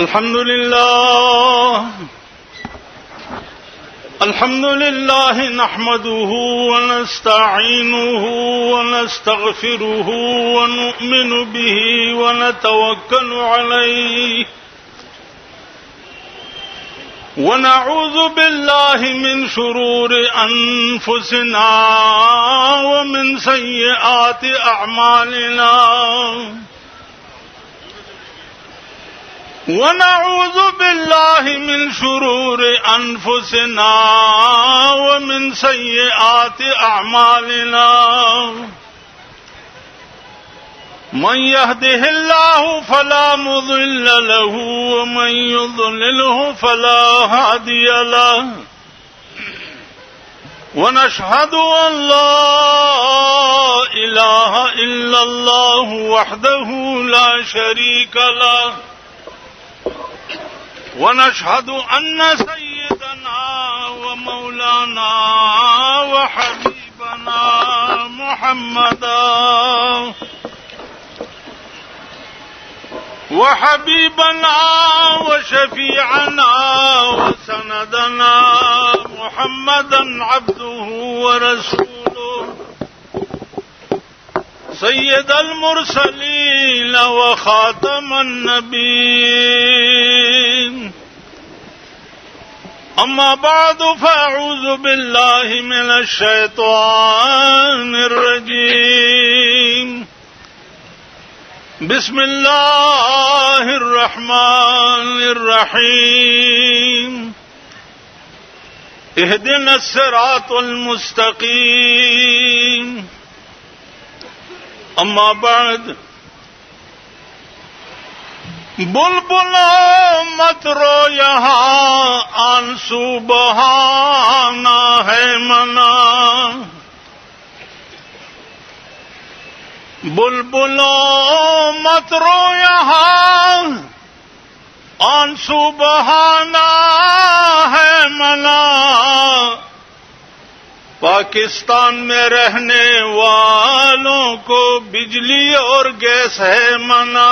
الحمد لله نحمده ونستعينه ونستغفره ونؤمن به ونتوكل عليه ونعوذ بالله من شرور أنفسنا ومن سيئات أعمالنا ونعوذ بالله من شرور أنفسنا ومن سيئات أعمالنا من يهده الله فلا مضل له ومن يضلله فلا هادي له ونشهد أن لا إله إلا الله وحده لا شريك له ونشهد أن سيدنا ومولانا وحبيبنا محمدا وشفيعنا وسندنا محمدا عبده ورسوله سيد المرسلين وخاتم النبيين أما بعد فأعوذ بالله من الشيطان الرجيم بسم الله الرحمن الرحيم اهدنا الصراط المستقيم اما بعد بلبلوں مت رو یہاں آنسو بہانا ہے منا بلبلوں مت رو یہاں آنسو بہانا ہے منا پاکستان میں رہنے والوں کو بجلی اور گیس ہے منع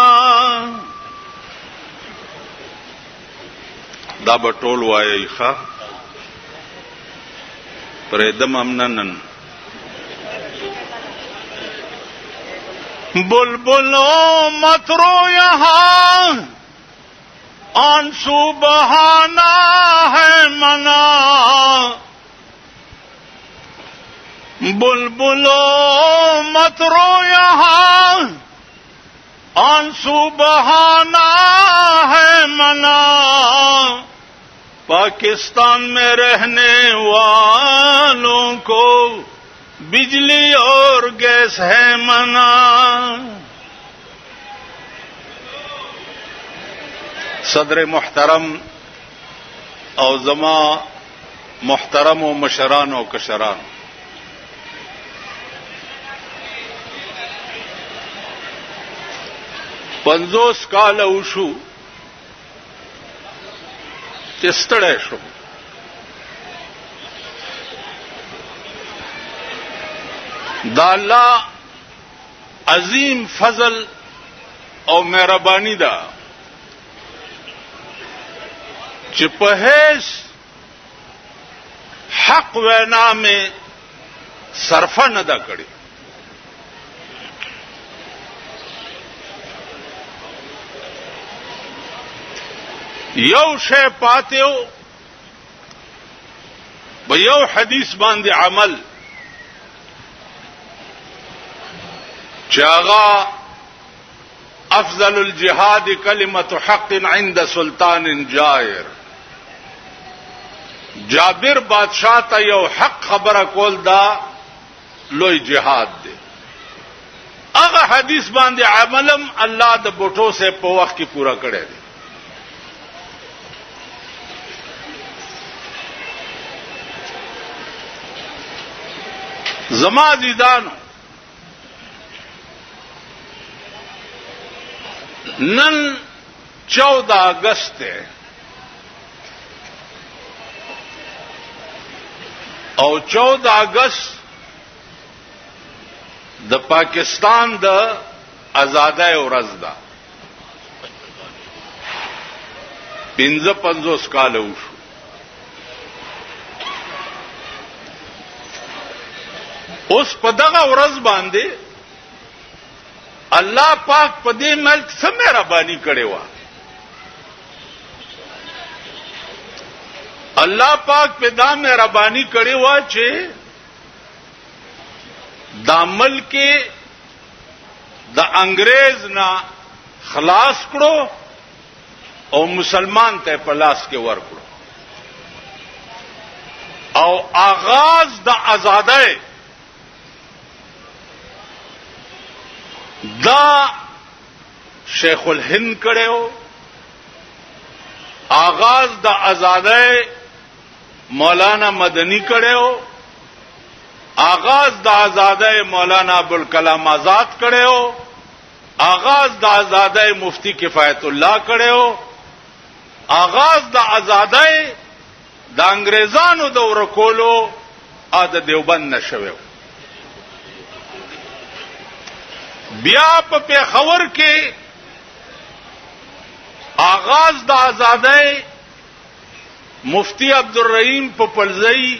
دا بټول وایي ښه پرېدم امننن بلبلوں مت رو یہاں آنسو بہانا ہے منع بلبلوں مت رو یہاں آنسو بہانا ہے منع پاکستان میں رہنے والوں کو بجلی اور گیس ہے منع صدر محترم او زما محترم و مشران و کشران 50 کاله وشو چې ستړی شم دا الله عظیم فضل او مهرباني ده چې په هیڅ حق وینا میں صرفه نه ده کړې یو شی پاتیو به یو حدیث باندې عمل چاغا افضل الجهاد کلمت حق عند سلطان جائر جابر بادشاہ ته یو حق خبره کول دا لوی جهاد دی هغه حدیث باندې عملم الله د بوټو سے په وخت کې پورا کړی دی زما عزیزانو نن 14 اگست ہے او 14 اگست د پاکستان د آزادۍ ورځ ده 55 کاله وشو. اوس په دغه ورځ باندې الله پاک په دې ملک څه مهرباني کړې وه. الله پاک په دا مهرباني کړې وه چې دا ملک د انګريز نه خلاص کړو او مسلمان ته په لاس کې ورکړو او آغاز د آزادۍ دا شیخ الهند کړو. آغاز د آزادۍ مولانا مدنی کړو. آغاز د آزادۍ مولانا ابوالکلام آزاد کړو. آغاز د آزادۍ مفتی کفایت الله کړو. آغاز د آزادۍ د انګريزانو د ورکولو ا د دیوبند نشوي. بیا په پیښور کې آغاز د آزادۍ مفتی عبدالرحیم پپلزئی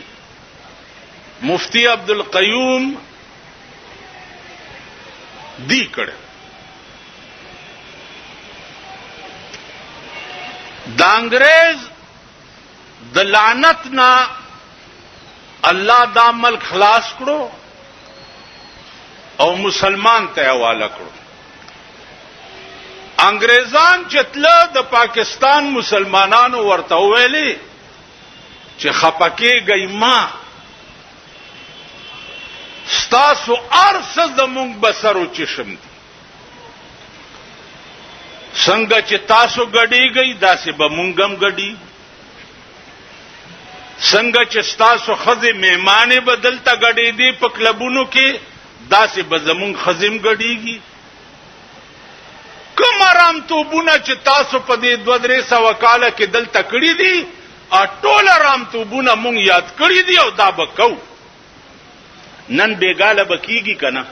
مفتی عبدالقیوم دی کړه. د انګريز د لعنت نه الله دا ملک خلاص کړو او مسلمان ته حواله کړو. انګريزان چتله د پاکستان مسلمانانو ورته ویلي چې خپکیږئ ما ستاسو ارسه زمونږ بسرو چشم دي. څنګه چې تاسو ګډیږئ داسې به مونږ هم ګډي. څنګه چې ستاسو خزې میمانې بدلته ګډې دي په کلبونو کې داسې به زمونږ خزم ګډیږي. کوم آرام توبونه چې تاسو په دې 2-3 کاله کې دلته کړی دي ټول آرام توبونه مونږ یاد کړی دي او دا به کوو. نن بیګاله بکیږي کنه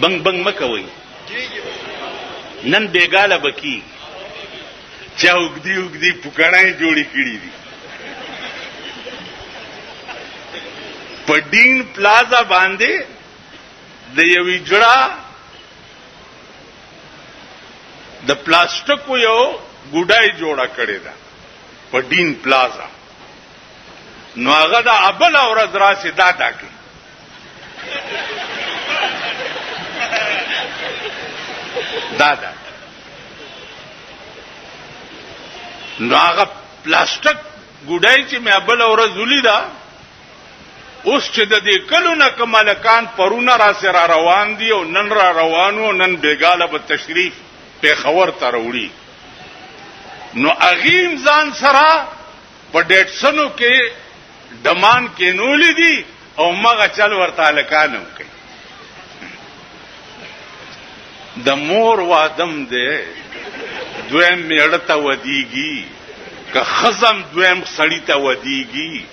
بنګ بنګ مکوي. نن بیګاله بکی چا وګدي پکړای جوړی کړی دي. په ډین پلازا باندې د یوې جړه د پلاستیکو یو ګډای جوړه کړی ده په ډین پلازا. نو هغه د ابل اورز راسي دا ډاکي دا نو هغه پلاستیک ګډای چې مې ابل اورز ولیدا اوس چې د دې کلونه کمالکان پرونه را سره روان دي او نن را روانو نن بیګاله به تشریف پیښور ته وروړي. نو اغیم ځان سره په ډېټسنو کې دمان کې نولې دي او مغه چل ورته لکانو کوي. د مور وادم دې دویم میړه ته ودیږي که خزم دویم سړی ته ودیږي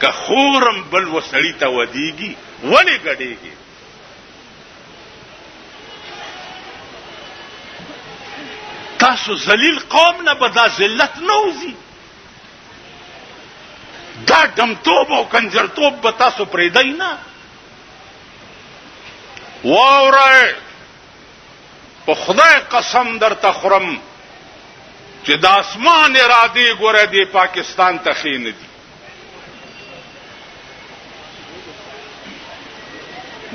که خورم بل و سړی ته ودیږي ولی ګډیږي. تاسو ذلیل قوم نه به دا ذلت نه وزي. دا دمتوب او کنجرتوب به تاسو پرېږدئ نه. واورئ په خدای قسم درته خورم چې د اسمان ارادې ګوره دی پاکستان ته ښې نه دي.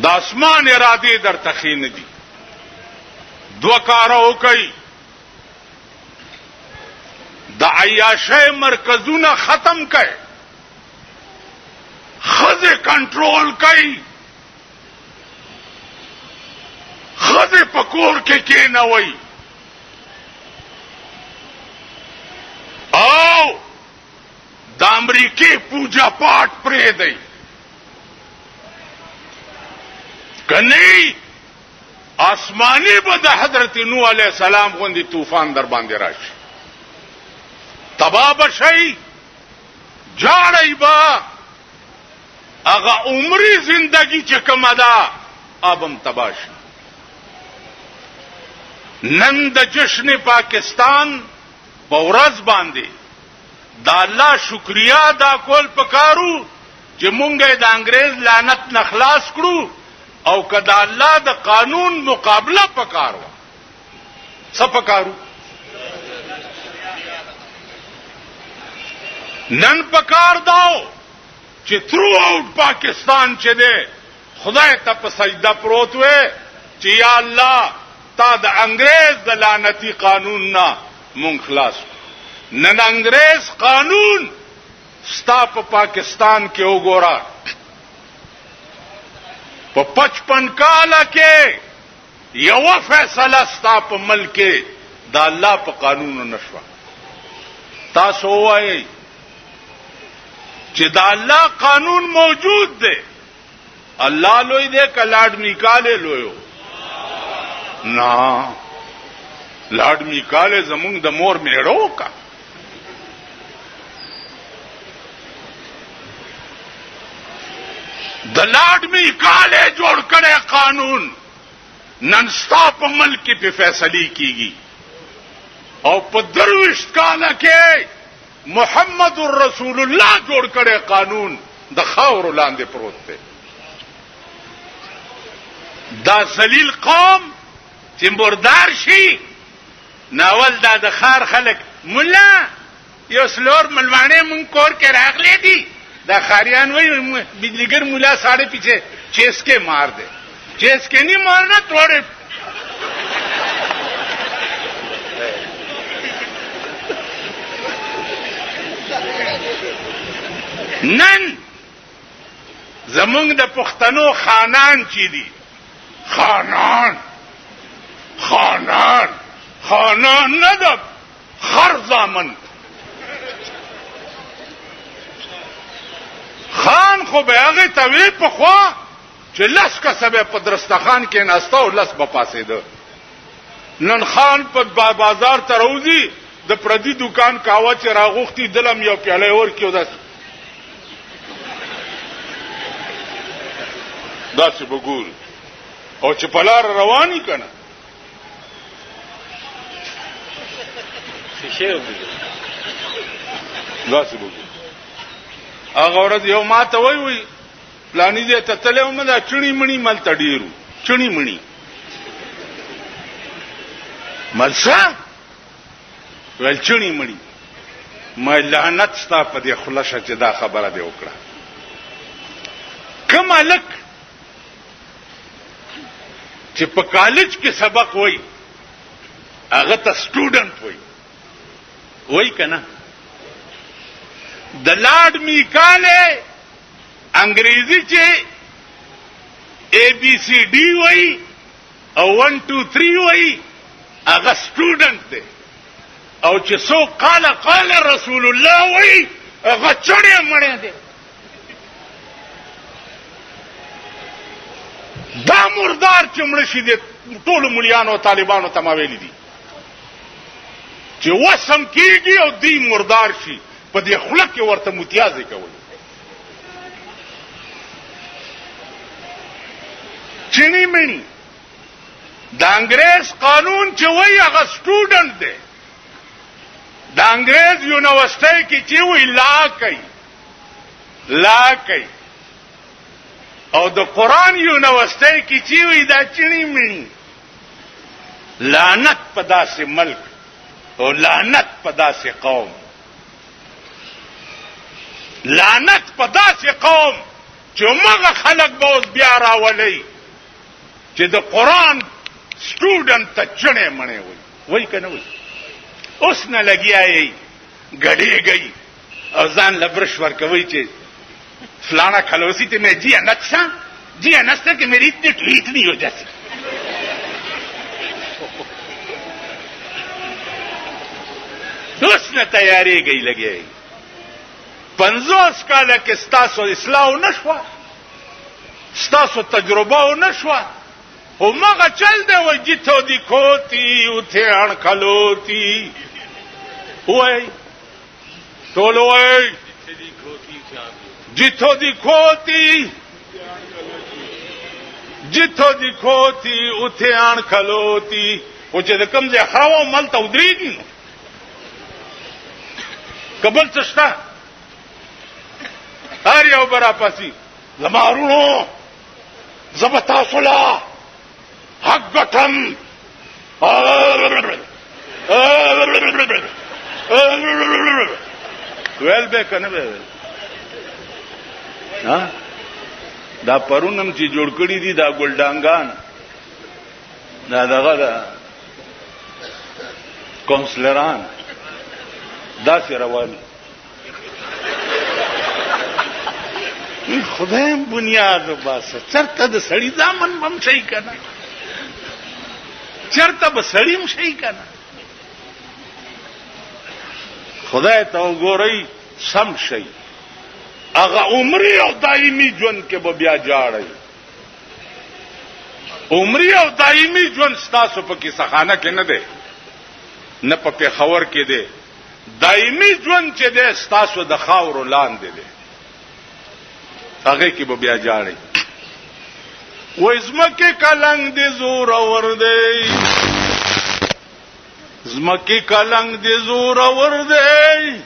د اسمان ارادې درته ښې نه دي. 2 کاره وکئ. د عیاشۍ مرکزونه ختم کئ. خزه کنټرول کئ. خزه په کور کې کېنوئ او د امریکې پوجا پاٹ پرېږدئ. کنی آسمانی به د حضرت نوح علیہ السلام غوندي طوفان در باندې راشي. تبا بشئ جاړئ به هغه عمری زندگی چې کومه ده ابم تباشي. نن د جشن پاکستان په ورځ باندې د الله شکریا دا کول پکارو چې مونږه د انګريز لعنت نه خلاص کړو او کدا الله د قانون مقابله پکارو څه پکارو نن پکار داو چې تھرو آؤٹ پاکستان چې ده خدای ته په سجده پروت وې چې یا الله تا د انګريز د لعنتی قانون نه مونږ خلاص نن انګريز قانون ستا په پاکستان کې وګورا په 55 کال کې یو فیصله ستا په ملک د الله په قانون نشو تاسو وایي چې د الله قانون موجود دی الله لوی دی کلاډ میکاله لویو نه لاډ میکاله زمونږ د مور میړو کا د لاډ میکاله جوړ کړي قانون نن ستا په ملک په فیصله کیږي او په درويشت کاله کې محمد رسول الله جوړ کړي قانون د خاور لاندې پروت دی دا ذلیل قوم چې مردار شي ناول دا د خار خلک مولا یو سلور ملوانه مون کور کې راغلي دي دا خاریان وای بجلیګر مولا ساڑھے پیچھے چیس کے مار دے چیس کے نہیں مارنا توڑے نن زمونږ د پښتنو خانان چي دي خانان نه د خر زامن خان خو به هغه توی په خوا چې لس کسبه په درستخان کې ناسته او لس به پاسېده نن خان په بازار ته روزي د پردي دکان کاوه چې راغوختي دلم یو پیاله ور کېو داسې وګور او چې په لار رواني کنه داسې وګور هغه ورځ یو ماته وای پلانې دې ته تلې مې دا چڼي مڼي مل تډیرو چڼي مڼي ملسا ول چڼي مڼي ما لعنت ستا په دې خلاصه چې دا خبره دې وکړه کمالک چې په کالج کې سبق وای هغه ته سټوډنټ وای کنه د لاډ میکاله انګریزي چې ABCD وای او 1 2 3 وای هغه سټوډنټ دی او چې سو قال رسول الله وای هغه چړې مړې دی دا مردار چې مړ شي دي ټول مليانو او طالبانو ته ما ویلي دي چې وسم کیږي او دی مردار شي په دې خلک کې ورته متیازي کوي چینی منی د انګريز قانون چې وایي هغه سټوډنټ دی د انګريز یونیورسيټي کې چې وایي لا کوي او د قران یونیورسيټي کې چې وایي دا چینی منی لعنت په داسې ملک او لعنت په داسې قوم لعنت په داسې قوم چې موږ خلک به اوس بیا راولي چې د قران سټوډنټ ته چڼې مڼې وای کنه وای اوس نه لګیایي غړېږي او ځان لبرش ورکوي چې فلانا خلوسی ته مې جی انستا کہ میری اتنی ٹویٹ نہیں ہو جاتی اوس نه تیاری گئی لګي 50 کاله کې ستاسو اصلاح نشوه ستاسو تجربه نشوه او ماغه چل دی و جتو دی کوتی اوته ان کلوتی وای ټول وای جتو دی کوتی اوته ان کلوتی او چې د کوم ځای خراو مل ته ودرېږي نو قبل څه شته هر یو به راپسې زما وروڼو زه به تاسو له حق ګټم ویل به که نه به ویل دا پرونم چې جوړ کړي دي دا ګلډانګان دا دغه دا کونسلران داسې رواني خدایم بنیاد وباسه چرته د سړي ځامن بم شي کنه چرته به سړی م شي کنه خدای ته وګورئ سم شي هغه عمري او دایمي ژوند کې به بیا جاړئ عمري او دایمي ژوند ستاسو په کیسهخانه کې نه دی نه په پېښور کې دی دایمي ژوند چې دی ستاسو د خاورو لاندې دی هغه کې به بیا جاړئ وای زمکه کلنګ دې زور اور دی زمکه کلنګ دې زور اور دی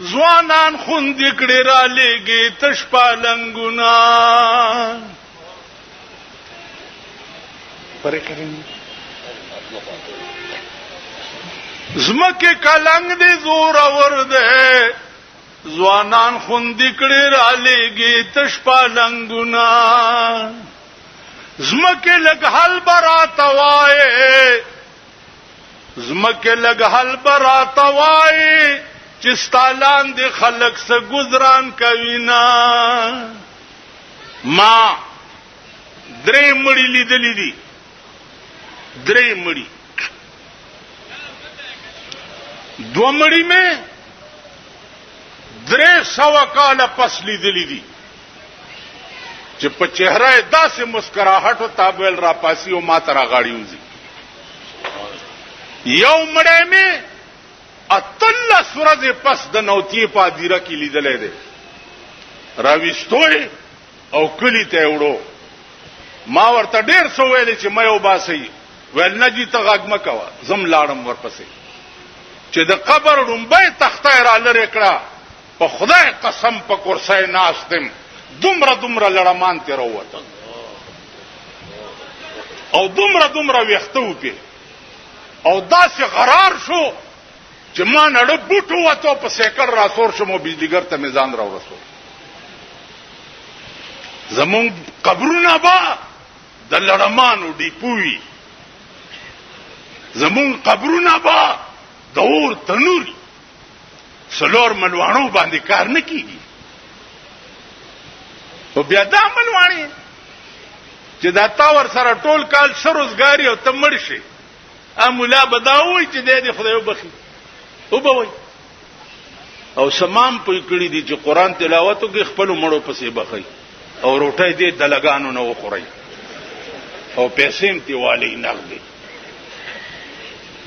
ځوانان خوند کړي را لېږي تش پالنګونه پرې کړی زمکه کلنګ دې زور اور دی ځوانان خوند کړي را لېږي تش پالنګونه زمکه لګ حل براتوای زمکه لګ حل براتوای چې ستالان دي خلق سره گزاران کوي نا ما درې مړی لیدلې دي درې مړی دو مړی مې 300 کال پس لیدلې دي چې په چهره داسې مسکراهټ او تابل را پاسي او ما تر غاړي وځي یو مړی مې اتل سورځ پس د نوتی په دیره کې لیدلې ده راويستوي او کلی ته وړو ما ورته ډېر څه ویل چې مې وباسي ول نه جی ته غږ مکوا زم لاړم ورپسې چې د قبر ډومبه تخته را لری کړه په خدای قسم په کرسۍ ناستم دومره لړمان تیر وته او دومره ویخته وپی او داسې قرار شو چې ما نړ بوټو وته په سیکل را سور شمو بجلیګر ته میزان را ورسو زمون قبرونه با د لړمانو دی پوي زمون قبرونه با د اور تنور سلور ملوانو باندې کار نه کیږي او بیا دا ملوانی چې دا تاور سره ټول کال سروزګاری او تمړ شي امولا بداوي چې دې خدای وبخي او بوي او سمام په کړي دي چې قران تلاوت کوي خپل مړو پسې بخي او روټي دې دلګانو نه وخوري او پیسې هم تی والی نغدي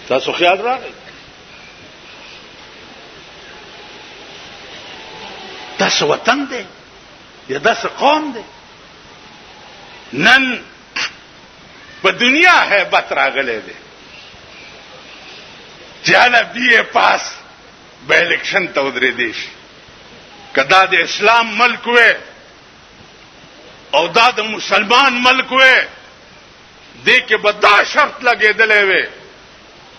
تاسو خیال راغی تاسو وطن دی یا داسې قوم دی نن په دنیا هیبت راغلی دی چاله بی پاس به الیکشن ته ودرېدی شي کدا د اسلام ملک وې او دا د مسلمان ملک وې دې کې به دا شرط لګېدلی وې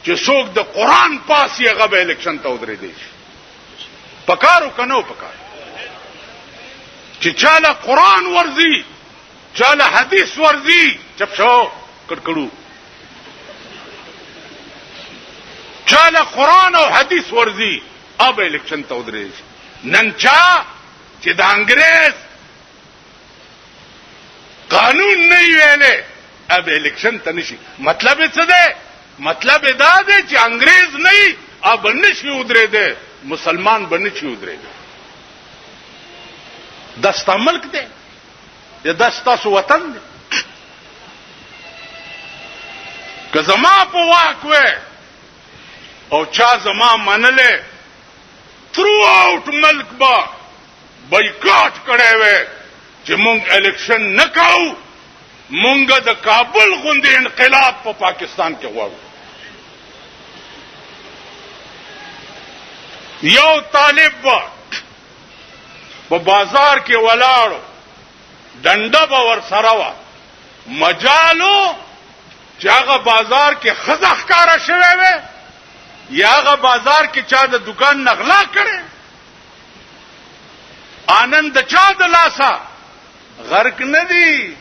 چې څوک د قرآن پاس یې هغه به الیکشن ته ودرېدی شي پکارو که نه پکار چې چاله قرآن ورزي چاله حدیث ورزي چپ شو کړکړو چاله قرآن او حدیث ورزي اب الیکشن ته ودرېږي نن چا چې د انګريز قانون نه ویلې اب الیکشن ته نشي مطلب څه دی مطلب دا دی چې انګريز نه اب نشي ودرېده مسلمان بنشي ودرېده دستا ملک دی یا دستا سو وطن دی که زما په واک وې او چا زما منلې تھرو آؤٹ ملک با بایکاټ کړی وې چې مونږ الیکشن نکاو مونږ د کابل غوندې انقلاب په پاکستان کې غواړو یو طالب په بازار کې ولاړو ډنډه به ور سره وه مجالو چې هغه بازار کې ښځه ښکاره شوی وی یا هغه بازار کې چا د دکان نه غلا کړی آنند د چا د لاسه غرق نه دي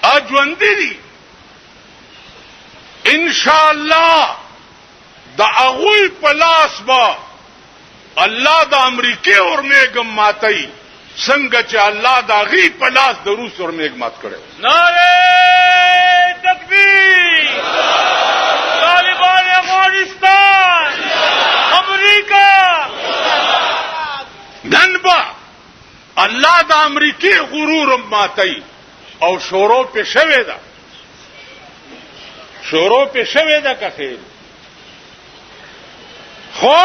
اجوندی دي انشاءالله د هغوی په لاس به الله د امریکې اورمیږم ماتوي څنګه چې الله د هغې په لاس د روس اورمیږ مات کړی نعرہ تکبیر طالبان افغانستان امریکا نن به الله د امریکې غرور ماتوي او شروع پې شوې ده که خیر خو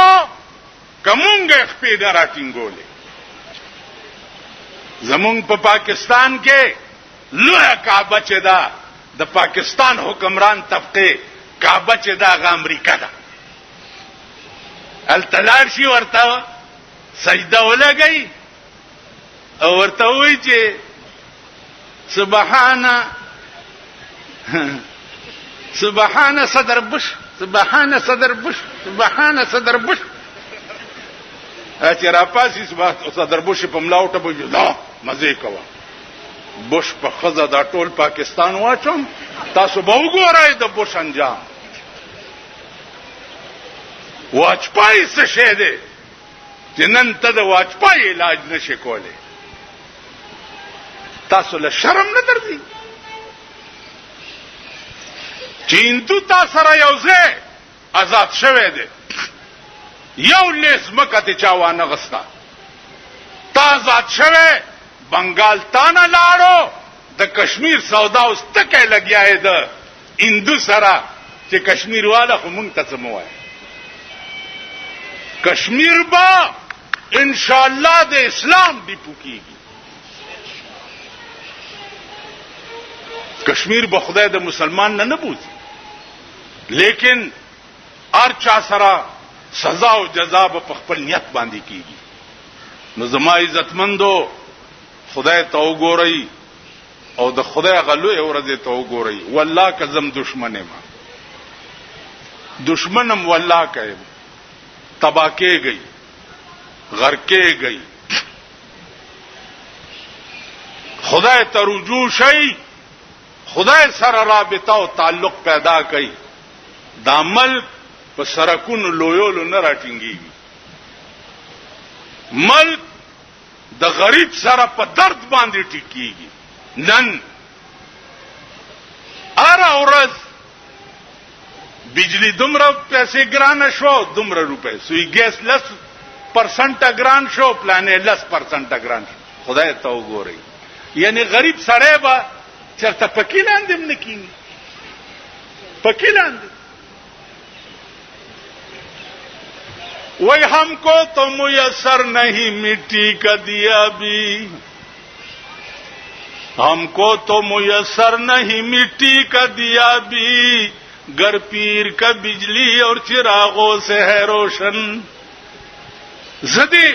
که مونږ یې خپې نه راټینګولې زمونږ په پاکستان کې لویه کعبه چې ده د پاکستان حکمران طبقې کعبه چې ده هغه امریکا ده هلته لاړ شي ورته سجده ولګئ او ورته وایي چې سبحان صدر بش چې راپاسي صدر بش په ملاوټه به دا مزه کوه بش په خزه دا ټول پاکستان واچوم تاسو به وګورئ د بش انجام واجپای څه شی دی چې نن ته د واجپای علاج نشي کولی تاسو له شرم نه درځي چې هندو تا سره یو ځای آزاد شوی دی یو لیس مکه ته چا وانه غستا تا آزاد شوی بنگال تا نه لاړو د کشمیر سودا اوس تکه لګیا ده هندو سره چې کشمیر والا خو مونږ ته څه مو وایي کشمیر با ان شاء الله د اسلام ډیپو کیږي کشمیر به خدای د مسلمان نه بوزي لیکن هر چا سره سزا او جزا به په خپل نیت باندې کیږي نو زما عزتمندو خدای ته وګورئ او د خدای غلوې ورځې ته وګورئ والله که زم دشمنم والله که تبا کېږئ غرقېږئ خدای ته رجوع شئ خدای سره رابطه او تعلق پیدا کړئ دا ملک په سرکونو لویولو نه راټینګېږي ملک د غریب سره په درد باندې ټیکېږي نن هره ورځ بجلی دومره پیسې ګرانه شو دومره روپۍ سوی ګیس 10% ګران شو پلانې 10% ګران شو خدای ته وګورئ یعنی غریب سړی به چرته پکې لاندې هم نه کېږي پکې لاندې وہی ہم کو تو میسر نہیں مٹی کا دیا بھی ہم کو تو میسر نہیں مٹی کا دیا بھی گر پیر کا بجلی اور چراغوں سے ہے روشن زدی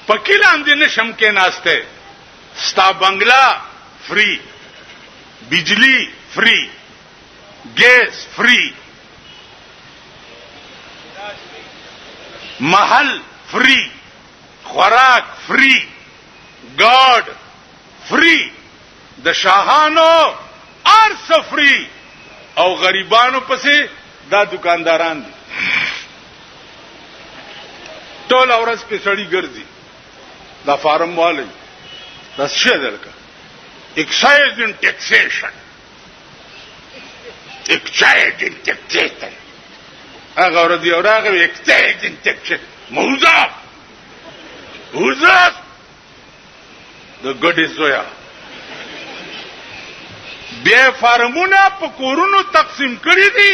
پکی لاندې نشم کې ناسته ستا بنگلا فری بجلی فری گیس فری محل فری خوراک فری گاډ فری د شاهانو ارس فری او غریبانو پسې دا دکانداران دي ټول اورس په سړی ګرځي دا فارم والی دا څه درکا excise and taxation هغه ور دي اوراغه excise and taxation موزه د ګډي زویا بیا فارمونه په کورونو تقسیم کړی دي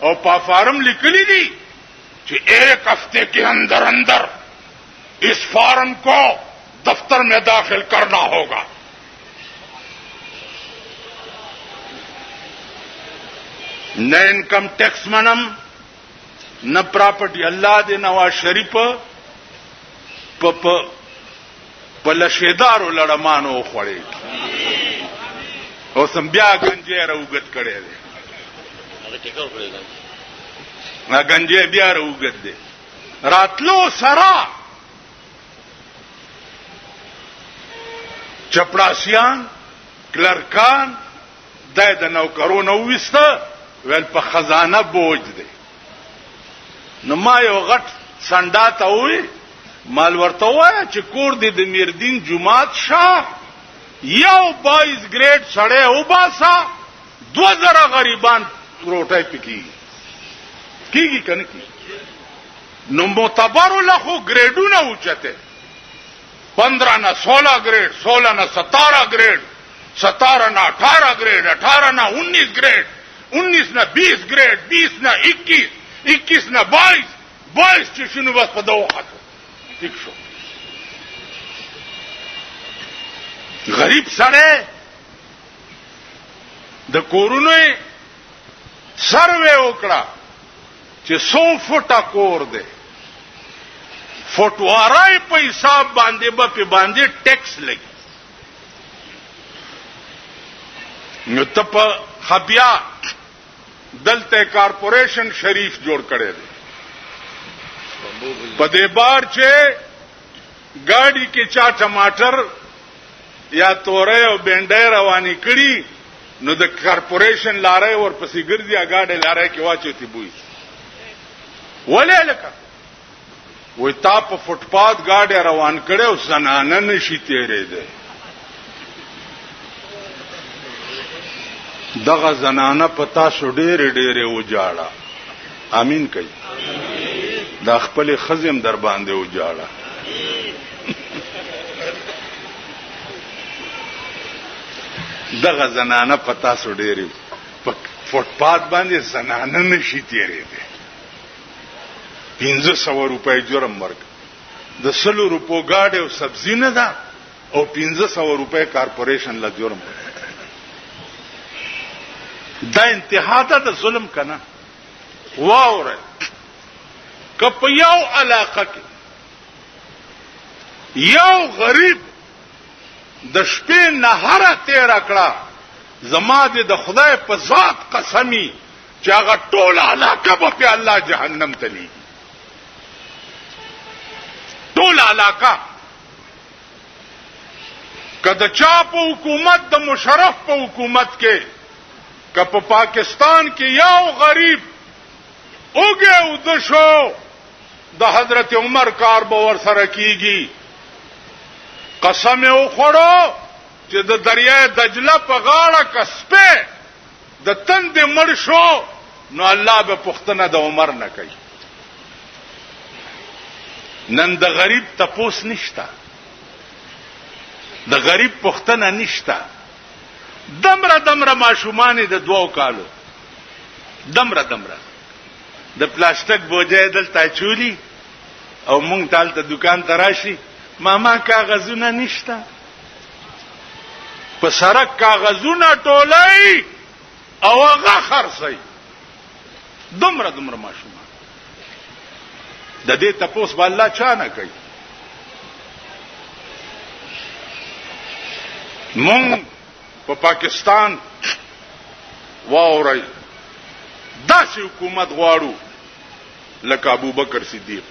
او په فارم لیکلی دي कि एक हफ्ते के अंदर अंदर इस फॉर्म को दफ्तर में दाखिल करना होगा। نه انکم ټیکس منم نه پراپرټي. الله دې نواز شریف په لشیدارو لړمانو خوړې او سم بیا گنجې راوګت کړي دي. هغه گنجې بیا راوګت دي. راتلو سرا چپړاسیان کلرکان د نوکرونو وسته ول په خزانه بوج دي. نو ما یو غټ سنډا ته وې مال ورته وای چې کور دې د میردین جمعات شاه یو 22 گریډ سړی او باسا 2000 غریبان روټای پکې کیږي کنه کی. نو معتبر له خو گریډونه اوچته 15 نه 16 گریډ 16 نه 17 گریډ 17 نه 18 گریډ 18 نه 19 گریډ 19 نه 20 گریډ 20 نه 21 21 نه 22 چې شنو بس په دوه خاطر ٹھیک شو. غریب سره د کورونو سروے وکړه چې 100 فټه کور دی فټوارای په حساب باندې په باندې ټیکس لګي. نو ته په خبیا دلته کارپوریشن شریف جوړ کړي دی. په دې بار چې ګاډي کې چا ټماټر یا تورې او بینډای رواني کړي نو د کارپوریشن لارې ورپسې ګرځي اګاډه لارې کې واچوتي بوي ولې لکه وې تا په فوټپات ګاډي روان کړي او زنانه نشي تیرې ده. دغه زنانه پتا شو ډېرې وجاړه. امين کوي دا خپل خزم در باندې وجاړه. دغه زنانه پتا سو ډېری په فوټپات باندې زنانه نشي تیرې ده. 1500 روپۍ جرم ورک د 100 روپو گاډي او سبزی نه ده او 1500 روپۍ کارپوریشن لا جرم. دا انتها ده د ظلم کنه. واوره کپ یو علاقه کې یو غریب د شپې نهره تیر کړه زما دې د خدای په ذات قسمی چې هغه ټول علاقه په الله جهنم ته لیږي. ټول علاقه کله چا په حکومت د مشرف په حکومت کې که په پاکستان کې یو غریب اوګه ود شو د حضرت عمر کار به ور سره کیږي. قسم یې وخوړو چې د دریای دجله په غاړه کسبه د تند مړ شو نو الله به پښتنه د عمر نه کوي. نن د غریب تپوس نشتا د غریب پښتنه نشتا. دمره ماشومان د 2 کالو دمره د پلاستیک بوجه دلته چولی او مونږ تالته دکان ته راشي ماما کاغذونه نشتا په سرک کاغذونه ټولای او هغه خرڅي. دمره ماشومان د دې تپوس به الله چا نه کوي. مونږ په پاکستان واوري داسې حکومت غواړو لکه ابو بکر صدیق.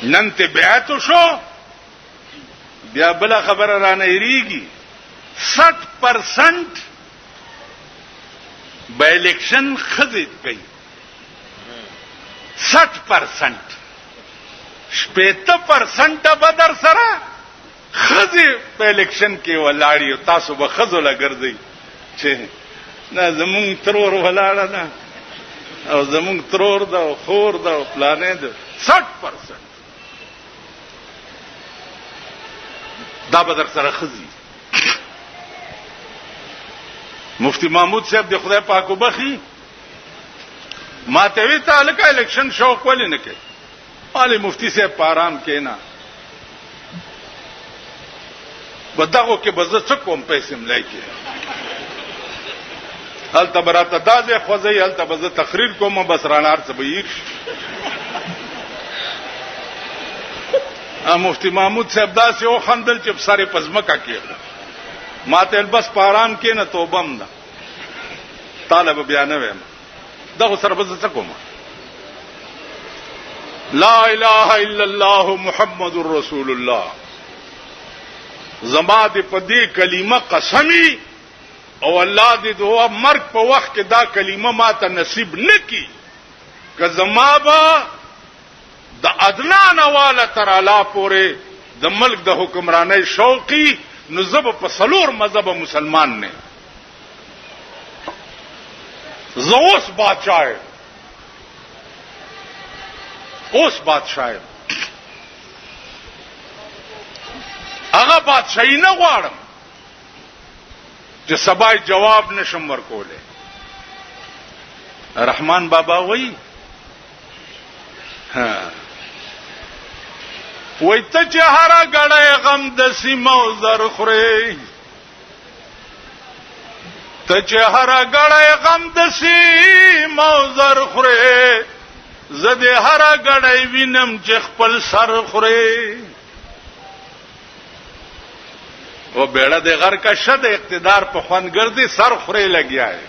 نن ته بیعت شو بیا بل خبره را نه یریږي. 60% به الیکشن خزید کوي. 60% 60% به در سره خزی په الیکشن کې ولاړی او تاسو به خزو لګرځي چې نه زمون ترور ولاړه نه او زمون ترور دا خور دا پلانې ده. 60% دا به در سره خزي. مفتی محمود صاحب د خدای پاک وبخي ما ته وی تعلق الیکشن شوق ولې نه کوي. علي مفتی صاحب پارام کینا بدغه کې بزه څه کوم پیسې ملای کی هلته براته دازه خوځي هلته به تقریر کوم بس رانار څه به یې مفتی محمود صاحب داسې او خندل چې سره پزمکا کې ماته بس پارام کې نه توبم ده طالب بیان ویم دغه سره به څه کوم لا اله الا الله محمد رسول الله زما دې په دې کلمه قسمی او الله دې دوه مرګ په وخت کې دا کلمه ماته نصیب نکي که زما به د ادنا نواله تر اعلی پورې د ملک د حکمرانۍ شوقي نو زب په سلور مذهب مسلمان نه زوس بادشاہ اوس بادشاہ هغه بادشاہي نه غواړم چې سبا جواب نشم ورکوله رحمان بابا وای وای ته چې هر غړې غم د سیمو زر خوري ته چې هر غړې غم د سیمو زر خوري زده هر غړې وینم چې خپل سر خوري او بیڑا د غر کا شد اقتدار په خوانګردي سر خوري لګیا ہے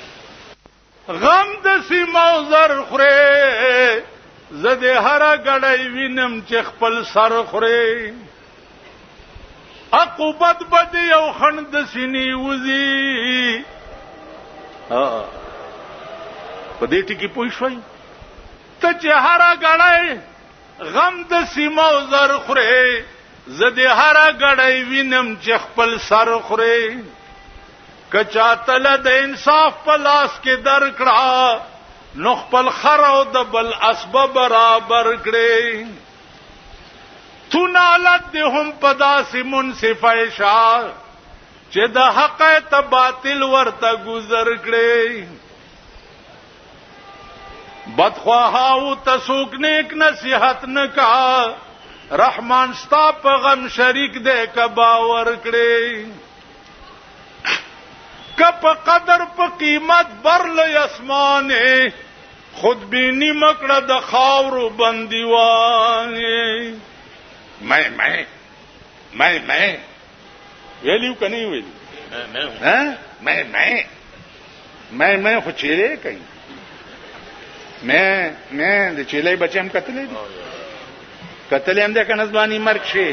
غم د سیمو زر خوري زده هر غړې وینم چې خپل سر خوري عقوبت بد یو خند سینې وزي په دې ټکی پوه شوي ته چې هر غړې غم د سیمو زر خوري زده هر غړې وینم چې خپل سر خوري کچا تل د انصاف په لاس کې درکړه نو خپل خر او د بل اسباب برابر کړي تو نالت دې هم پداسې منصف عیشا چې د حق ته باطل ورته گذر کړي بدخواهاو تسوک نیک نصیحت نکا رحمان ستا په غم شریک دې کباور کړي کپ قدر په قیمت برل اسمانه خود بینی مکړه د خاورو بندیوانه میں ویلیو کني ویلی میں خو چیرې کوي میں د چیلې بچم کتلې دي کتلې هم د کنزبانی مرګ شي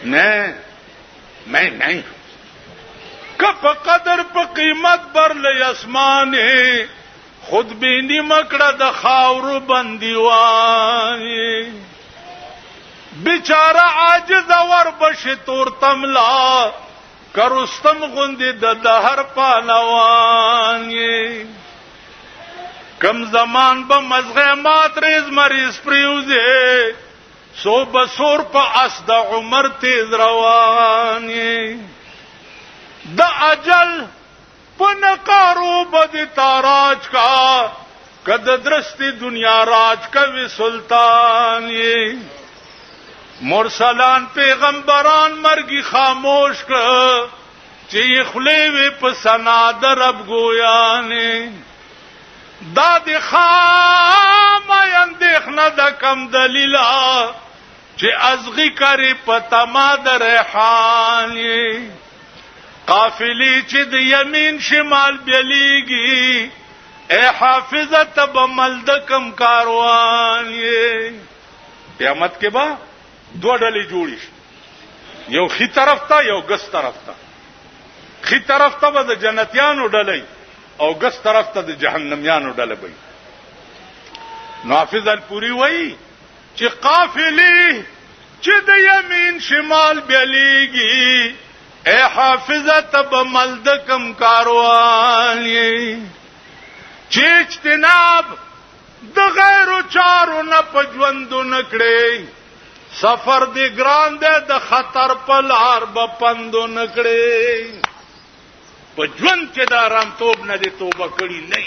میں کپ قدر په قیمت برل اسمانه خود بینی مکړه د خاورو بندیوانه بیچاره عاجز ور بش تور تملا کرستم غوندې د دهر پهلوان کم زمان به مزغه مات ریز مریض پریوزه سو بسور په اس د عمر تیز روان د اجل پنکارو بد تاراج کا کد درستی دنیا راج کوي سلطان مرسلان پیغمبران مرگی خاموش کړه چې خلیوی په سنا در رب گویانه داد خام اندېخنه د کم دلیلا چې ازغی کری پتا ما در ریحان قافلی چې د یمین شمال بیلیږي اے حافظه تب ملد کم کاروان قیامت کې با دو ډلې جوړی یو خي طرف ته یو ګس طرف ته خي طرف ته د جنتیانو ډلې او ګس طرف ته د جهنميانو ډلې وي نافذ الپوری وای چې قافلی چې د یمین شمال بیلیږي اے حافظه تب ملد کم کاروان چې اجتناب د غیر چارو نه پجوندو نکړي سفر دی ګران دی د خطر په لار به پندو نکړي په ژوند کې د آرام توب نه دی توبه کړی نه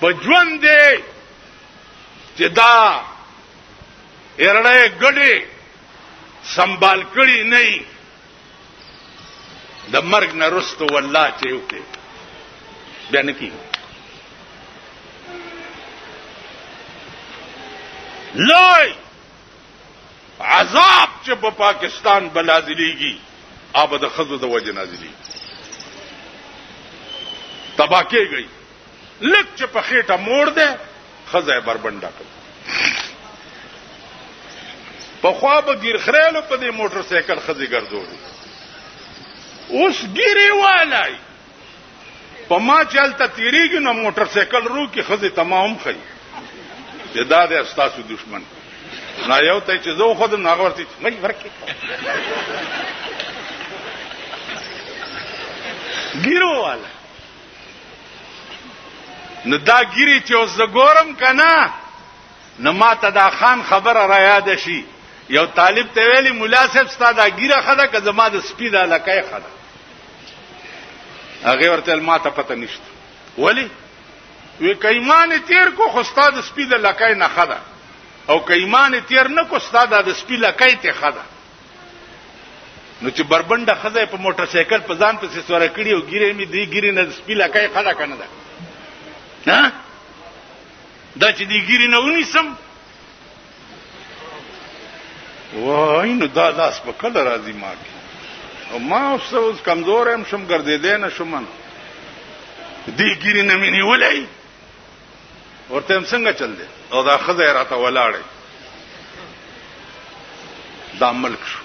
په ژوند دی چې دا ارړې ګډې سنبال کړی نه د مرګ نه رستو والله چې یو کې بیا نه کېږي. لوی عذاب چې په پاکستان بلازلیږي آب د خزو د وجه نازلیږي تبا کېږي. لک چې په خېټه موړ ده خزه بربنډه کړ. په خوا به ګیر خریلو په دې موټر سایکل خزه ګرځولې. اوس ګیری والای په ما چلته تیریږي نو موټر سایکل رو کې خزه تمام خي چې دا د استاسو دشمن نه یو ته چې زه خودم نه ورته مې ورکې ګیرو والا نو دا ګیری چې اوس زګورم کنه نو ما ته دا خان خبره را یاد شي. یو طالب ته ویلي مولا صاحب ستا دا ګیره خده که زما د سپي دا لکای خده. هغه ورته ما ته پته نشته. ولی وی کایمان تیر کو خو ستا د سپي د لکای نه خده او کایمان تیر نه کو ستا د سپي لکای ته خده. نو چې بربنده خزه په موټر سایکل په ځان پسې سوره کړی او ګیره می دی ګیره نه سپي لکای خده کنه ده ها دا چې دی ګیره نه ونیسم وای نو دا لاس په کله راځي ما کې او ما اوس کمزور هم شم ګرځېدې نه شم دی ګیره نه مې نیولای ورته هم څنګه چل دی او دا خزه راته ولاړې دا ملک شو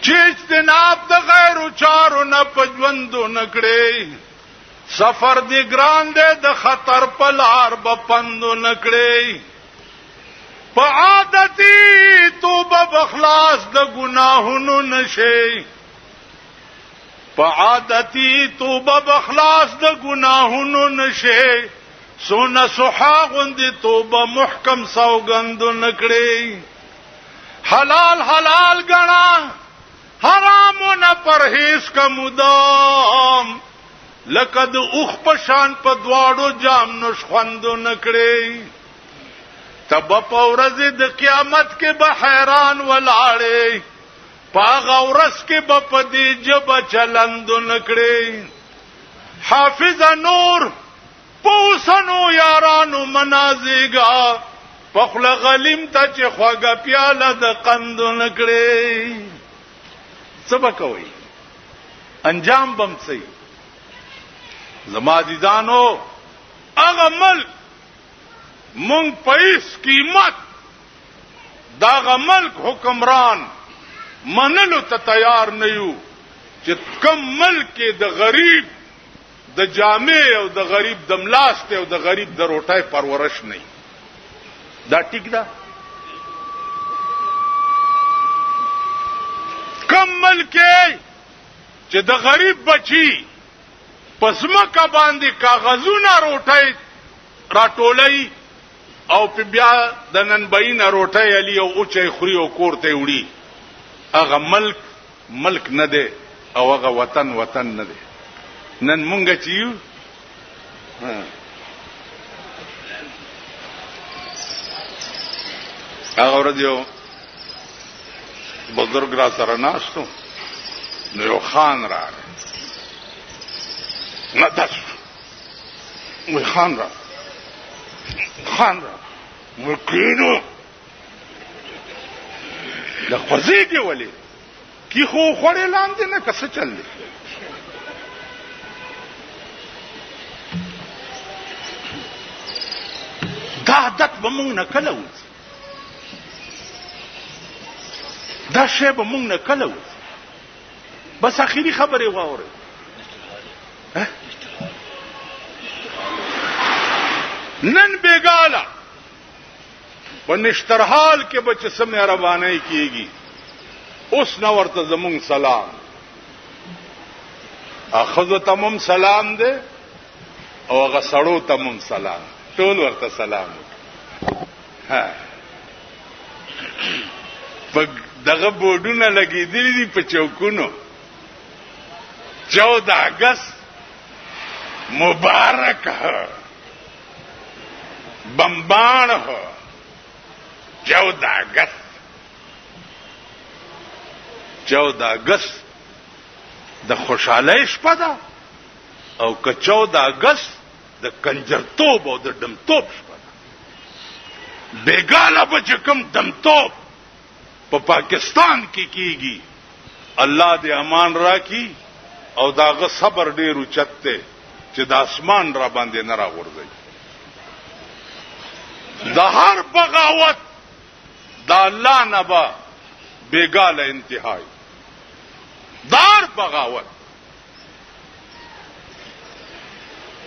چې جناب د غیر چارو نه پجوندو نکړې سفر دی ګران دی د خطر په لار به پندو نکړې په عادتي توبه بخلاص د ګناهونو نشي په عادتي توبه بخلاص د ګناهونو نشي سونه سوحا غوندي توبه محکم سوګندو نکړې حلال حلال غنا حرامونه پرهیز کا مدام لقد اوخ پشان په دواړو جام نش خوندو نکړې تب پورز د قیامت کې به حیران ولاړې پاغ اورس کې به پدی جب چلندو نکړې حافظ نور پوسنو یارانو منازیگا پخل غلیم تا چې خواږه پیاله د قندو نکړې سبا کوي انجام بم سي زما ديدانو هغه ملک مونږ پیس قیمت دا ملک حکمران منلو ته تیار نه یو چې کم ملک د غریب د جامع او د غریب د ملاسته او د غریب د روټای پرورش نه دا ټیک ده. کم ملک چې د غریب بچي پسمکه باندې کاغذونه روټای راټولای او په بیا د نن بین روټای علی او اوچې خوري او کوړته وړي هغه ملک نه دی او هغه وطن نه دی. نن مونږ چې یو هغه ورځ یو بزرګ را سره ناستو نو یو خان راغی نه داسو وی خان را مکینو د خوځې دی ولی کی خو خوړې لاندې نه کس چل دی دا عادت به مونږ نه کله وځي دا شی به مونږ نه کله وځي بس اخیری خبرې واورئ نن بیگالا په نشترحال کې بچ سم مهرباني کیږي اوس نو ورته زمون سلام اخذ تمم سلام دے او هغه سړو تمم سلام ټول ورته سلام ها په دغه بورډونه لګېدلې دي په چوکونو 14 اگست مبارک ہے بمبان ہو 14 اگست د خوشحالۍ شپه ده او که 14 اگست د کنجرتوب او د دمتوب شپه ده. بیګاله به چې کوم دمتوب په پاکستان کې کیږي الله دې امان راکړي او داغه صبر ډیر اوچت دی چې د اسمان را باندې نه راغورځي. د هر بغاوت د الله نه به بیګاله انتهای، د هر بغاوت.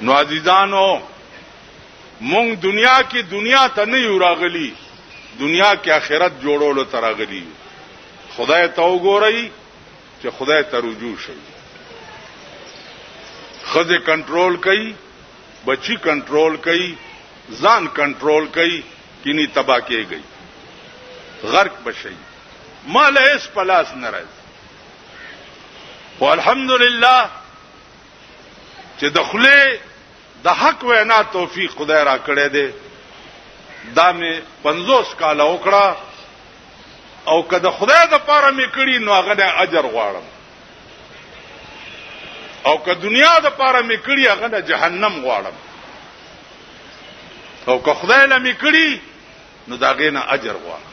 نو عزیزانو مونږ دنیا ته نه یو راغلی، دنیا کې آخرت جوړولو ته راغلی. خدای ته وګورئ چې خدای ته رجوع شي. خزه کنټرول کوي، بچی کنټرول کوي، ځان کنټرول کوي، کینی تبا کېږي، غرق بشي، مال هیڅ پلاس نه راځي. او الحمدلله چې دخله د حق وینا توفیق خدای را کړی دی. دا مې 50 کاله وکړه او که د خدای د پاره مې کړی نو هغه د اجر غواړم، او که دنیا د پاره مې کړی هغه د جهنم غواړم، او که خدای له مې کړی نو دا غي نه اجر غواړم.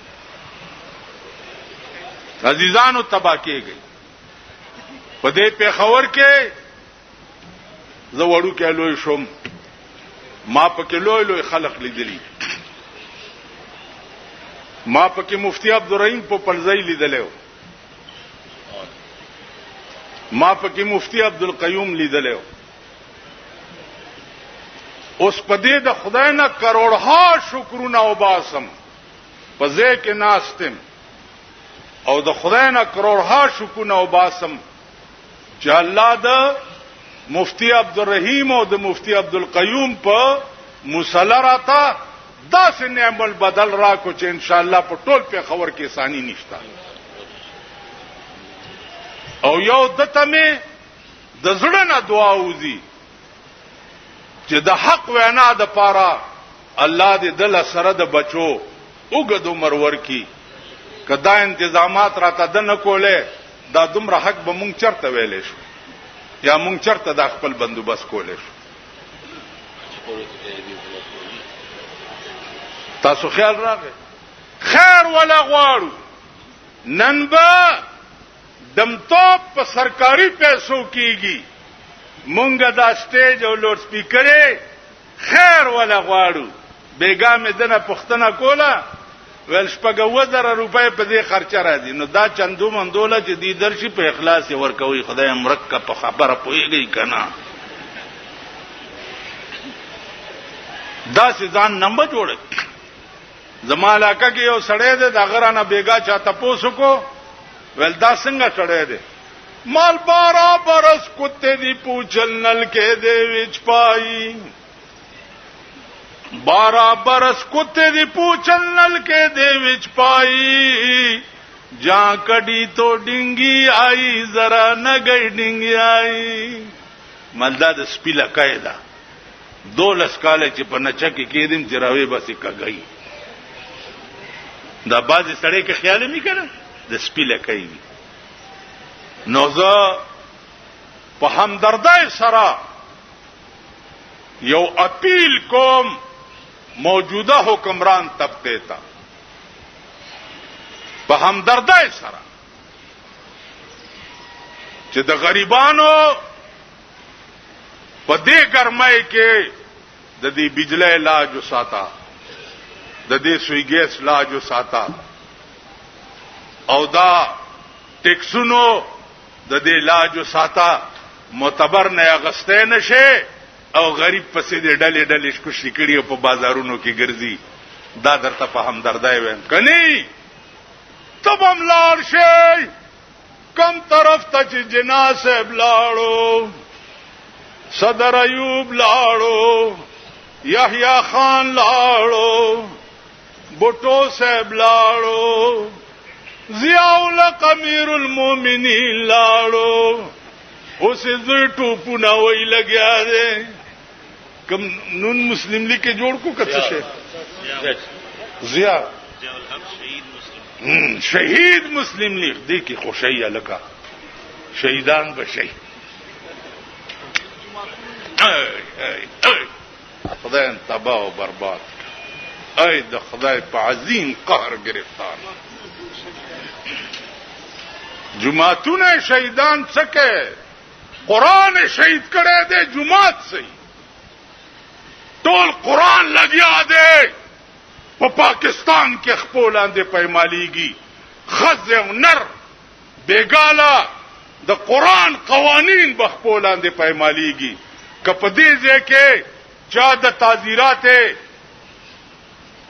عزیزانو تبا کېږي. په دې پیښور کې زه وړو کې لوی شوم، ما پکې لوی خلق لیدلی. ما پکې مفتی عبدالرحیم په پلځای لیدلو، ما پکې مفتی عبدالقیوم لیدلو. اوس په دې د خدای نه کروڑها شکرونه وباسم، په ځای کې ناستم او د خدای نه کروڑها شکرونه وباسم چې الله د مفتی عبدالرحیم او د مفتی عبدالقیوم په مصلی راته داسې نعم البدل را کو چې ان شاء الله په ټول په خبر کې ثانی نشتا. او یو دته مې د زړه نه دعا وزي چې د حق وینا د پاره الله دې دل سره د بچو وګد عمر ورکی. کدا انتظامات راته د نه کوله دا دومره حق به مونږ چرته ویلې شو یا مونږ چرته د خپل بندوبست کولې شو. تاسو خیال راغی خیر ولا غواړو نن به دمتوب په سرکاري پیسو کیږي، مونږه دا سټیج او لوډ سپیکرې خیر ولا غواړو. بیګا مې دنه پښتنه کوله ول 15,000 روپۍ په دې خرچه راځي. نو دا چندو مندوله چې دې درشي په اخلاص ورکوي. خدای مرکب په خبره پويږي کنه. دا ځان نمبر جوړ. زما علاقه کې یو سړی دی دا غرانه بیګا چا تاسو کو ول دا څنګه سړی دی مال 12 برس کتے دی پوچھل نل کے دے وچ پائی 12 برس کتے دی پوچھل نل کے دے وچ پائی جہاں کڈی تو ڈنگی آئی ذرا نہ گئی ڈنگی آئی. ملدا د سپیلا قاعده 12 کاله چې په نچا کې کېدم چې راوي بس کګي. دا باز سړی کې خیال مې کړه د سپیلا کوي. نو زه په همدردۍ سره یو اپیل کوم موجوده حکمران طبقه ته، په همدردۍ سره چې د غریبانو په دې ګرمۍ کې د دې بجلی علاج وساته، د دې سوی ګیس علاج وساته، او دا ټیکسونو د دې علاج وساته، معتبر نه اغسته نشه او غریب پسې دې ډلې ډلې شکوشي کړي په بازارونو کې ګرځي. دا درته په همدردۍ وایم کني تب هم لاړ شي کم طرف ته چې جنا صاحب لاړو، صدر ایوب لاړو، یحیی خان لاړو، بوټو صاحب لاړو، ضیاء الحق امیر المومنین لاړو. اوس زه ټوپونه وای لګیا دي کوم نون مسلم لیگ کې جوړ کو کڅ شه ضیاء شهید مسلم لیگ دی کی خوشی لکا شهیدان بشي. خدای تباہ و برباد. ای د خدای په عظیم قهر گرفتار. جماعتونه شهیدان څکه قرآن شهید کړي دي جماعت سي ټول قرآن لګیا دی په پاکستان کې خپلان دي پېماليږي خزه او نر بیګاله د قرآن قوانین بخپلان دي پېماليږي کپدې ځکه چا د تعزیرات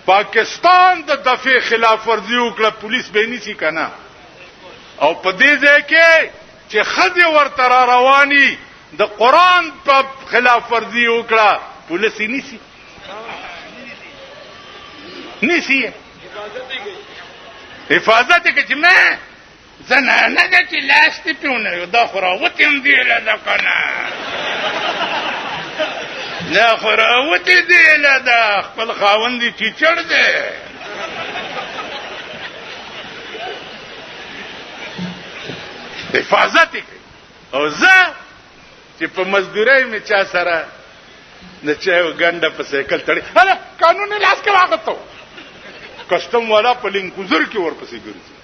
پاکستان د دفع خلاف ورزي وکړه پولیس به نيسي کنه او په دې ځای کې چې خزه ورته را رواني د قرآن په خلاف ورزي وکړه پولیس یې نيسي حفاظت کې چې مې زنانه د چې لاس ته پیونه یو دا خو راوتیم دی له کنه نه خو راوتی دی له خپل خاوند چې چړ دی حفاظت کوي او زه چې په مزدورۍ می چا سره نه چا ګنده په سایکل تړي هله قانون لاس کې واغتو کسٹم والا په لینکوزر کې ورپسې ګرځي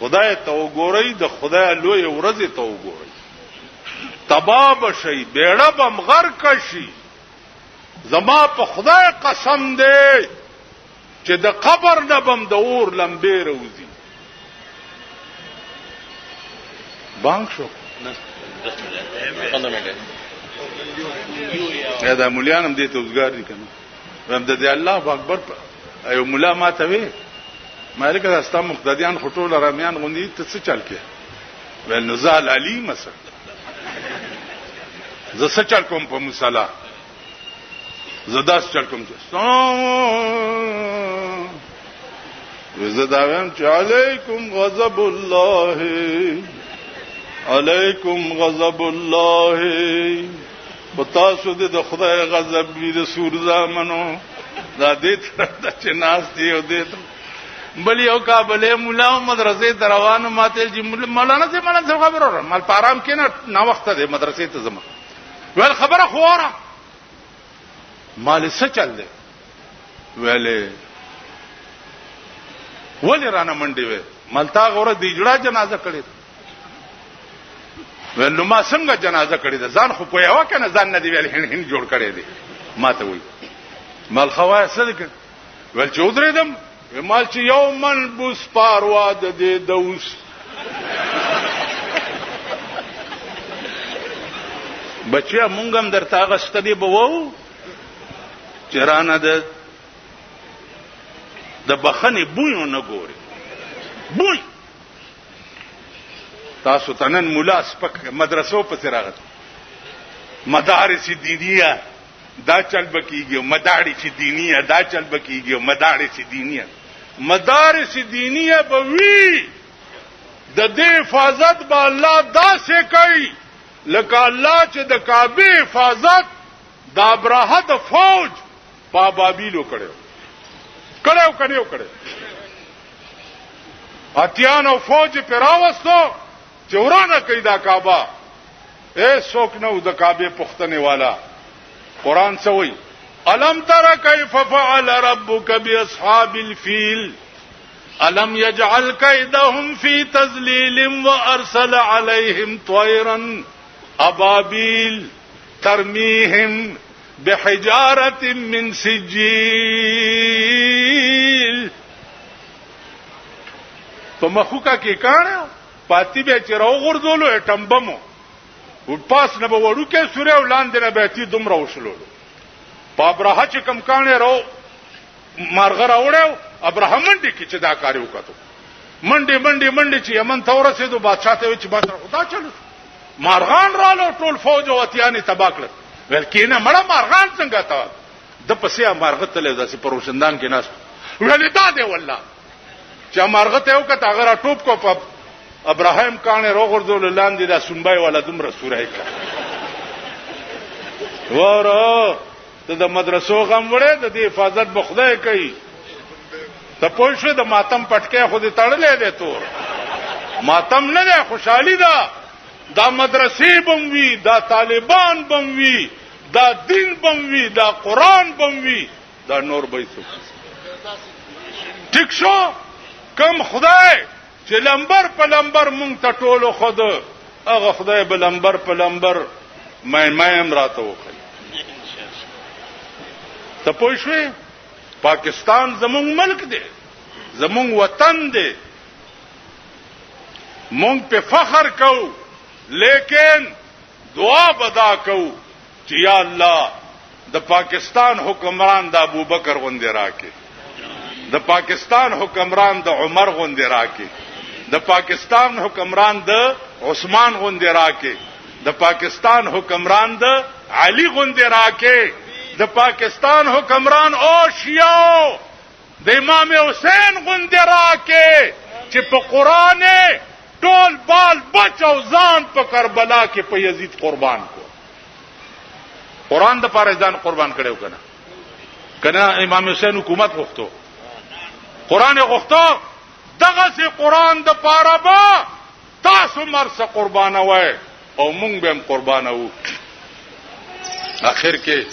خدای ته وګورئ د خدای لوی ورځ ته وګورئ تباہ بشي بیړه بم غرق شي زما په خدای قسم دی چې د قبر نه بم د اور لمبې روزي بانک شو یا دا مولیانم دې ته وزګار دي کنه هم د الله اکبر ایو مولا ما ته وی مالک راستا مقتدیان خټول رامیان غوندي ته څه چل کې ول نزال علی مثلا ز څه چل کوم په مصلا زداس چل کوم زداوم چې علیکم غضب الله علیکم غضب الله پتا شو د خدای غضب دې د سور زامنو دا دې تر چې ناس دی او دې بل یو کابل مولا مدرسې دروانو ماته چې مولانا سے مولانا خبر مال پارام کې نه وخت دی مدرسې ته زما ول خبره خوره مال څه چل دی ویلې ولې رانه منډي وې ملتا غوړه دی جوړه جنازه کړې ول نو ما څنګه جنازه کړې ده ځان خو په یو کنه ځان نه دی ویل هن جوړ کړې دي ما ته وې مال خواص صدق ول چودرې دم مال چې یو من بوس پاروا د دې دوس بچیا مونږم درته غسته دی بوو چرانه د بخنه بویو نه ګوري بوی تاسو تنن مولا سپک مدرسو په سراغت مدارس دینیه دا چل بکیږي مدارس دینیه دا چل بکیږي مدارس دینیه مدارس دینیه به وی د دې حفاظت به الله داسې کوي لکه الله چې د کعبه حفاظت د ابراهه د فوج په بابیلو کړو اتیانو فوج پر راوستو چورانه کوي دا کعبه اے څوک نو د کعبه پختنه والا قران سوئی الم تر کیف فعل ربک باصحاب الفیل الم یجعل کیدهم فی تذلیل وارسل علیہم طیرا ابابیل ترمیہم بحجارة من سجیل تو مخوکا کی کانا پاتی بے چراو غردولو اٹم بمو پاس نه به وړو کې سورې ولاندې نه به تی دومره وشلولو په ابراهه چې کم کانه راو مارغه راوړو ابراهیم منډي کې چې دا کار وکړو منډي چې یمن ته ورسېدو بادشاہ ته چې بس خدا چلو مارغان رالو ټول فوج او اتیانی تبا کړ ول کینه مړه مارغان څنګه تا د پسې مارغه تل داسې پروشندان کې ناس ولې دا دی والله چې مارغه ته وکړه هغه ټوپ کو په ابراهیم کانه روغردول لاندې دا سنبای ولا دومره سورای کړ وره ته د مدرسو غم وړه د دې حفاظت بخدای کوي ته پوه شو د ماتم پټکه خو دې تړلې ده تور ماتم نه ده خوشحالي ده دا مدرسې بم وي، دا طالبان بم وي، دا دین بم وي، دا قرآن بم وي، دا نور به څه. ټیک شو، کم خدای چې لمبر په لمبر مونږ ته ټولو خود هغه خدای به لمبر په لمبر مې راته وکړي. ته پوه شوې؟ پاکستان زمونږ ملک دی، زمونږ وطن دی، مونږ په فخر کوو، لیکن دعا بدا کوو چې یا الله د پاکستان حکمران د ابوبکر غوندې راکې، د پاکستان حکمران د عمر غوندې راکې، د پاکستان حکمران د عثمان غوندې راکې، د پاکستان حکمران د علی غوندې راکې، د پاکستان حکمران او شیعو د امام حسین غوندې راکې چې په قرآن ټول بال بچ او ځان په کربلا کې په یزید قربان کو. قرآن د پاره ځان قربان کړو کنه امام حسین حکومت غوښتو، قرآن غوښتو، دغه سي قرآن د پاره با تاسو مرسه قربانه وای او مونږ به هم قربانه وو. اخر کې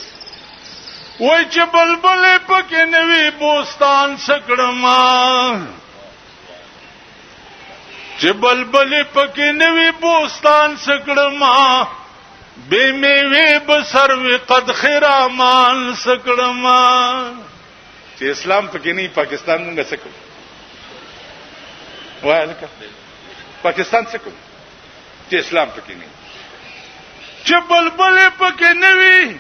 وای چې بلبل پکې نوی بوستان سکړما، چې بلبل پکې نوی بوستان سکړما، بے میوه بسروي قد خرامان سکړما. چې اسلام پکې نه پاکستان موږ سکو وای لکه پاکستان سکو چې اسلام پکې نه، چې بلبل پکې نوی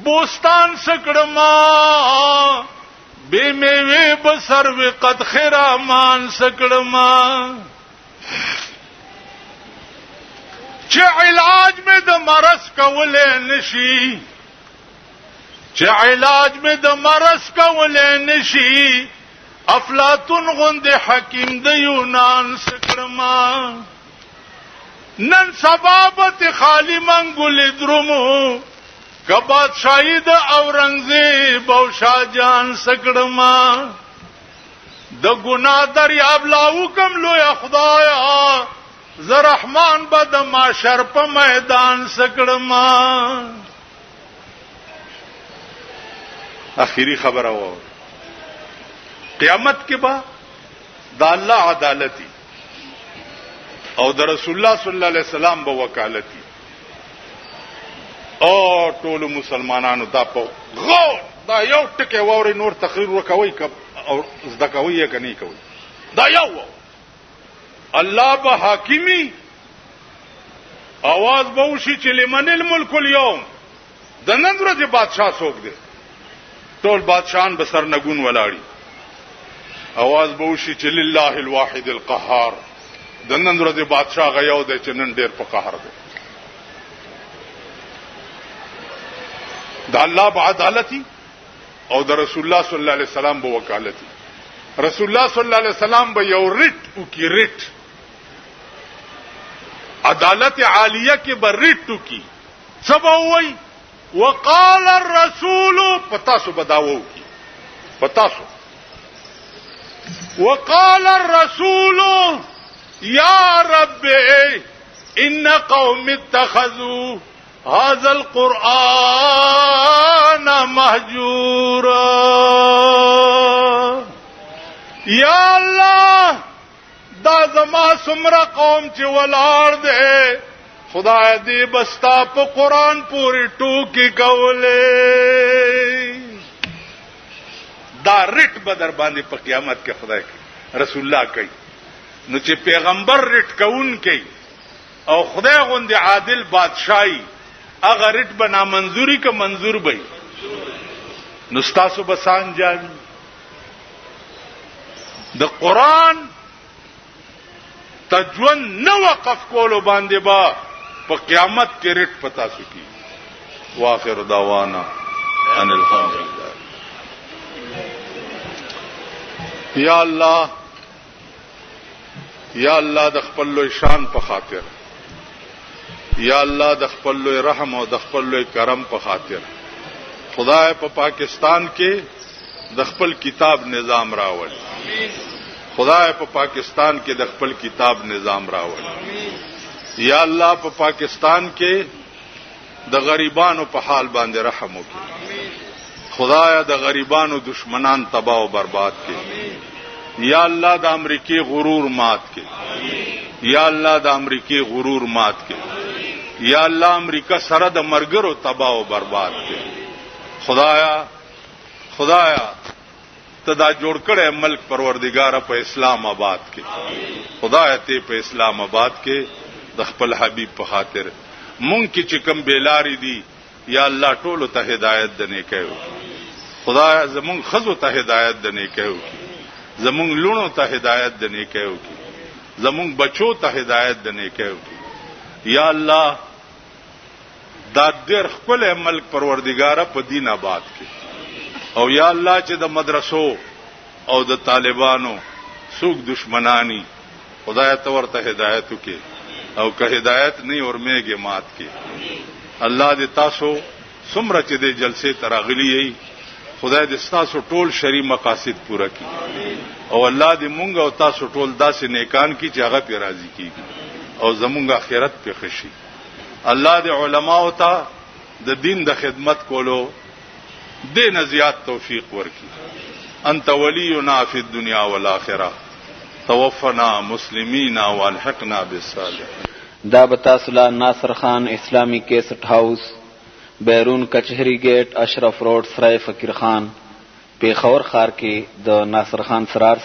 بوستان سکړما، بے میوه بسروي قد خرامان سکړما. چې علاج میں د مرض کولې نشي، چې علاج میں د مرض کولې نشي، افلاطون غوندې حکیم د یونان سکړما. نن سبابت خالی منګول درمو، که بادشاہی د اورنګزیب او شاهجان سکړما. د ګناه دریاب لاو کم لوی خدایا، ز رحمان بد معاشر په میدان سکړما. اخیری خبره و قیامت کې با د الله عدالتي او د رسول الله صلی الله علیه وسلم به وکالتي او ټول مسلمانانو دا په غور دا یو ټکی ووري، نور تقریر وکوي او زده کوي یا کني کوي، دا یو الله به حاکمی आवाज به وشي چې لمن الملک اليوم، د نن ورځې بادشاہ څوک دی؟ ټول بادشاہان به سرنګون ولاړي. आवाज به وشي چې لله الواحد القهار، د نن ورځې بادشاہ غيو دی چې نن ډېر په قهر دی. د الله به عدالتي او د رسول الله صلی الله علیه وسلم به وکالتي. رسول الله صلی الله علیه وسلم به یو ریټ او کی ریټ عدالت عالیه کې به ریټ او کی سبا وای وقال الرسول پتاسو بداوو کی پتاسو وقال الرسول یا رب ان قوم اتخذوا هذا القرآن مهجورا. یا الله دا زما سمره قوم چې ولاړ دے خدای دې بستا په قرآن پوری ټوکی کولې. دا رټ بدر باندې په قیامت کې خدای کوي، رسول الله کوي. نو چې پیغمبر رټ کون کوي او خدای غوندې عادل بادشاہي اگر رټ بنا منظوری کا منظور بھئی نستاسو بسان جان د قرآن تجون نو وقف کولو باندې با په قیامت کې رټ پتا سکی. واخر دعوانا ان الحمدلله. یا الله یا الله د خپل لوی شان په خاطر، یا الله د خپل لوی رحم او د خپل لوی کرم په خاطر خدای په پاکستان کې د خپل کتاب نظام راول. خدای په پاکستان کې د خپل کتاب نظام راول. یا الله په پاکستان کې د غریبانو په حال باندې رحم وکړي. خدایا د غریبانو دشمنان تباہ او برباد کړي. یا الله د امریکای غرور مات کړي. یا الله د امریکای غرور مات کړي. یا الله امریکا سره د مرګرو تباہ او برباد کړي. خدایا ته دا جوړ کړې ملک پروردگار په اسلام آباد کې. خدایا ته په اسلام آباد کې د خپل حبیب په خاطر مونږ کې چې کوم بیلاری دي یا الله ټولو ته هدایت د نیکۍ وکړي. خدایا زمونږ خزو ته هدایت د نیکۍ وکړي. زمونږ لونو ته هدایت د نیکۍ وکړي. زمونږ بچو ته هدایت د نیکۍ وکړي. یا الله دا ډېر ښکلی ملک پروردگار په دین آباد کې. او یا الله چې د مدرسو او د طالبانو څوک دشمنانی خدای ته ورته هدایت وکړي او که هدایت نه ورمېږي مات کړي. الله دې تاسو څومره چې د جلسې ته راغلي یئ خدای دې ستاسو ټول شرعي مقاصد پوره کړي او الله دې مونږ او تاسو ټول داسې نیکان کړي چې هغه پې راضي کېږي او زمونږ آخرت پې ښه شي. الله دې علماو ته د دین د خدمت کولو دین زیات توفیق ورکی. انت ولینا فی الدنیا والآخرہ توفنا مسلمین والحقنا بالصالحین. دا بتاسلا ناصر خان اسلامی کیسٹ ہاؤس، بیرون کچہری گیٹ، اشرف روڈ، سرائے فقیر خان، پیښور ښار کې د ناصر خان سرار